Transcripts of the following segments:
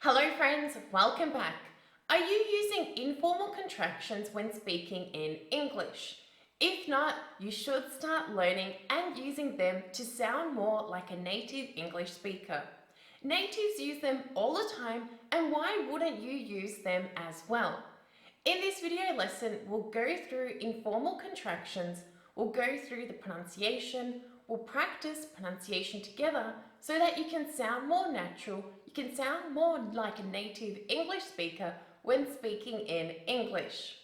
Hello friends, welcome back. Are you using informal contractions when speaking in English? If not, you should start learning and using them to sound more like a native English speaker. Natives use them all the time, and why wouldn't you use them as well? In this video lesson, we'll go through informal contractions, we'll go through the pronunciation, we'll practice pronunciation together so that you can sound more natural, you can sound more like a native English speaker when speaking in English.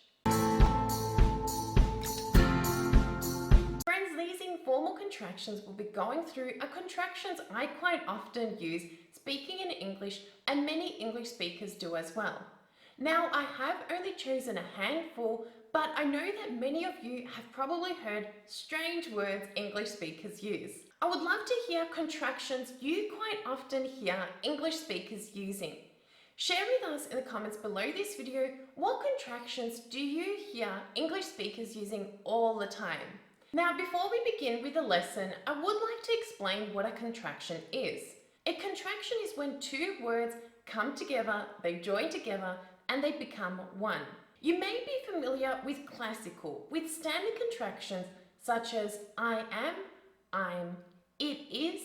Friends, these informal contractions we'll be going through are contractions I quite often use speaking in English, and many English speakers do as well. Now, I have only chosen a handful, but I know that many of you have probably heard strange words English speakers use. I would love to hear contractions you quite often hear English speakers using. Share with us in the comments below this video, what contractions do you hear English speakers using all the time? Now, before we begin with the lesson, I would like to explain what a contraction is. A contraction is when two words come together, they join together, and they become one. You may be familiar with classical, with standard contractions such as I am, I'm, it is,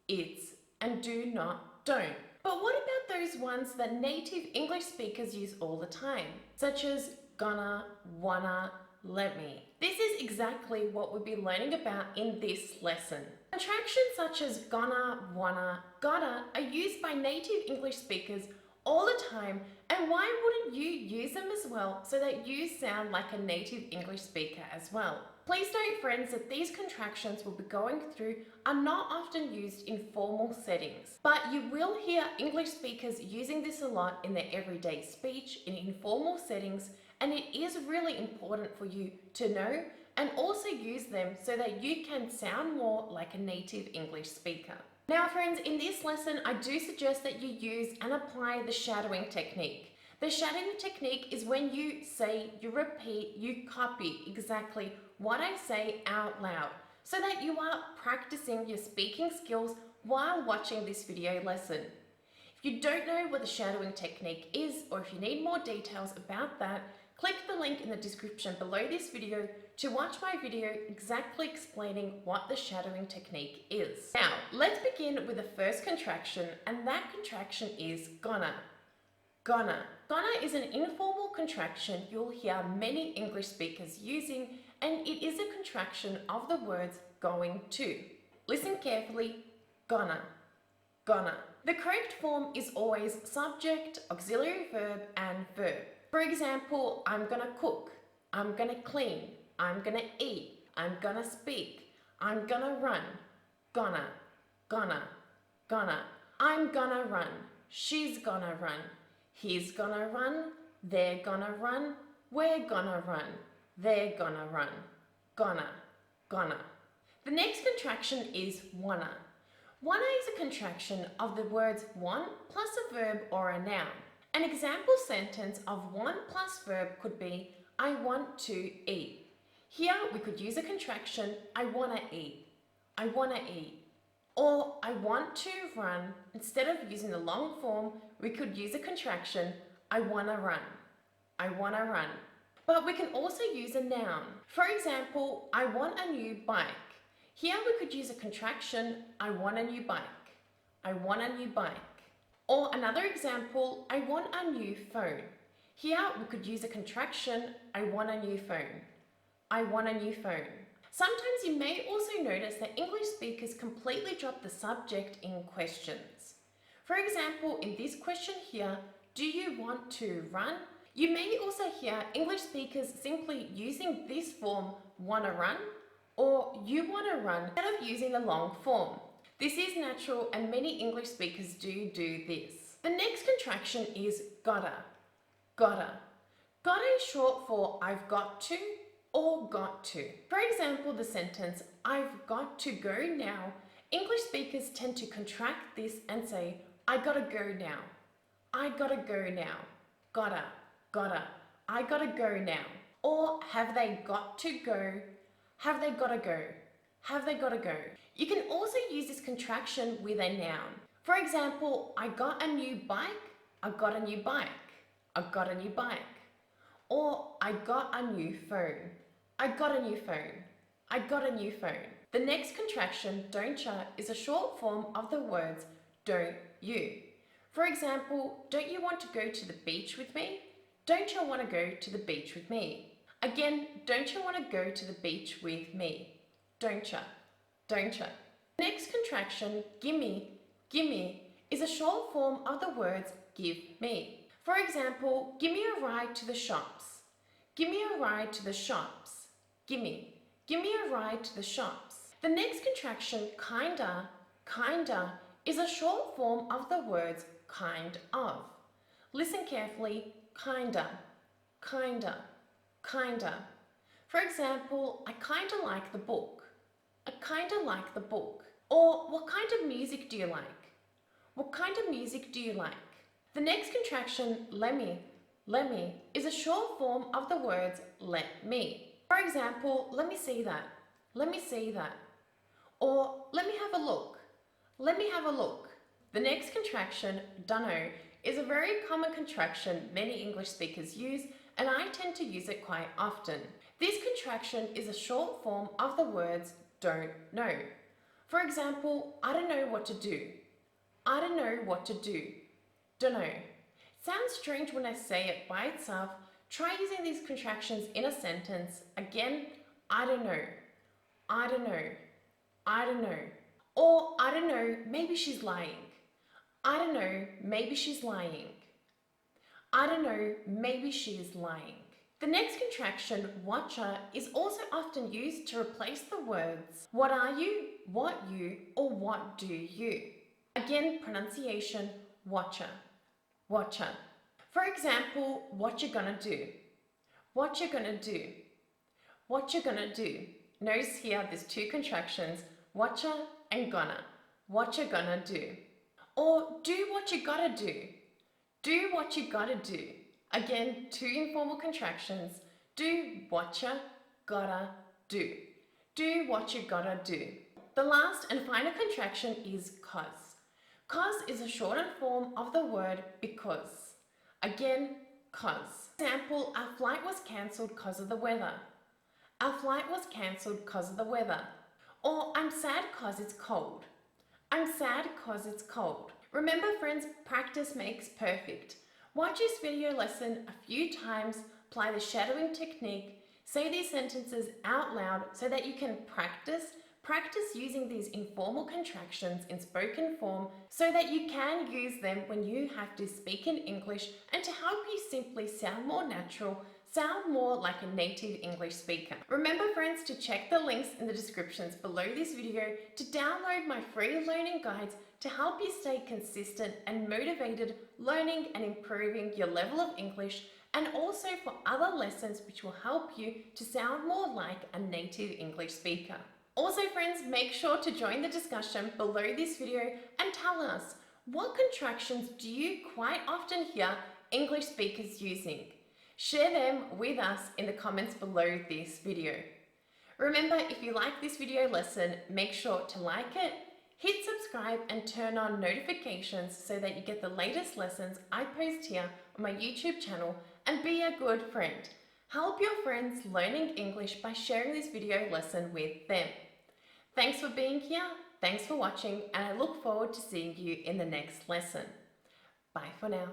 it's, and do not, don't. But what about those ones that native English speakers use all the time, such as gonna, wanna, let me? This is exactly what we'll be learning about in this lesson. Contractions such as gonna, wanna, gotta are used by native English speakers all the time, and why wouldn't you use them as well so that you sound like a native English speaker as well? Please note, friends, that these contractions we'll be going through are not often used in formal settings, but you will hear English speakers using this a lot in their everyday speech, in informal settings, and it is really important for you to know and also use them so that you can sound more like a native English speaker. Now friends, in this lesson, I do suggest that you use and apply the shadowing technique. The shadowing technique is when you say, you repeat, you copy exactly what I say out loud so that you are practicing your speaking skills while watching this video lesson. If you don't know what the shadowing technique is, or if you need more details about that, click the link in the description below this video to watch my video exactly explaining what the shadowing technique is. Now, let's begin with the first contraction, and that contraction is gonna. Gonna. Gonna is an informal contraction you'll hear many English speakers using, and it is a contraction of the words going to. Listen carefully. Gonna. Gonna. The correct form is always subject, auxiliary verb, and verb. For example, I'm gonna cook, I'm gonna clean, I'm gonna eat, I'm gonna speak, I'm gonna run, gonna, gonna, gonna. I'm gonna run, she's gonna run, he's gonna run, they're gonna run, we're gonna run, they're gonna run, gonna, gonna. The next contraction is wanna. Wanna is a contraction of the words want plus a verb or a noun. An example sentence of want plus verb could be, I want to eat. Here we could use a contraction, I wanna eat, I wanna eat. Or I want to run. Instead of using the long form, we could use a contraction, I wanna run, I wanna run. But we can also use a noun. For example, I want a new bike. Here we could use a contraction, I want a new bike, I want a new bike. Or another example, I want a new phone. Here we could use a contraction, I want a new phone, I want a new phone. Sometimes you may also notice that English speakers completely drop the subject in questions. For example, in this question here, do you want to run? You may also hear English speakers simply using this form, wanna run, or you wanna run, instead of using the long form. This is natural, and many English speakers do this. The next contraction is gotta. Gotta. Gotta is short for I've got to or got to. For example, the sentence, I've got to go now. English speakers tend to contract this and say, I gotta go now. I gotta go now. Gotta, gotta. I gotta go now. Or have they got to go? Have they gotta go? Have they gotta go? You can also use this contraction with a noun. For example, I got a new bike, I got a new bike. I got a new bike. Or I got a new phone. I got a new phone. I got a new phone. The next contraction, don't ya, is a short form of the words don't you. For example, don't you want to go to the beach with me? Don't you want to go to the beach with me? Again, don't you want to go to the beach with me? Don't ya? Don't ya? Next contraction, gimme, gimme, is a short form of the words give me. For example, give me a ride to the shops. Give me a ride to the shops. Gimme, give me a ride to the shops. The next contraction, kinda, kinda, is a short form of the words kind of. Listen carefully, kinda, kinda, kinda. For example, I kinda like the book. I kinda like the book. Or what kind of music do you like? What kind of music do you like? The next contraction, lemme, is a short form of the words let me. For example, let me see that. Let me see that. Or let me have a look. Let me have a look. The next contraction, dunno, is a very common contraction many English speakers use, and I tend to use it quite often. This contraction is a short form of the words don't know. For example, I don't know what to do. I don't know what to do. Dunno. Sounds strange when I say it by itself. Try using these contractions in a sentence. Again, I don't know. I don't know. I don't know. Or I don't know, maybe she's lying. I don't know, maybe she's lying. I don't know, maybe she is lying. The next contraction, whatcha, is also often used to replace the words what are you, what you, or what do you. Again, pronunciation, whatcha, whatcha. For example, what you gonna do? What you gonna do? What you gonna do? Notice here there's two contractions, whatcha and gonna. What you gonna do? Or do what you gotta do. Do what you gotta do. Again, two informal contractions. Do what you gotta do. Do what you gotta do. The last and final contraction is cause. Cause is a shortened form of the word because. Again, cause. For example, our flight was cancelled because of the weather. Our flight was cancelled because of the weather. Or I'm sad cause it's cold. I'm sad cause it's cold. Remember friends, practice makes perfect. Watch this video lesson a few times, apply the shadowing technique, say these sentences out loud so that you can practice using these informal contractions in spoken form so that you can use them when you have to speak in English and to help you simply sound more natural, sound more like a native English speaker. Remember friends to check the links in the descriptions below this video to download my free learning guides to help you stay consistent and motivated learning and improving your level of English, and also for other lessons which will help you to sound more like a native English speaker. Also friends, make sure to join the discussion below this video and tell us what contractions do you quite often hear English speakers using. Share them with us in the comments below this video. Remember, if you like this video lesson, make sure to like it, hit subscribe and turn on notifications so that you get the latest lessons I post here on my YouTube channel, and be a good friend. Help your friends learning English by sharing this video lesson with them. Thanks for being here, thanks for watching, and I look forward to seeing you in the next lesson. Bye for now.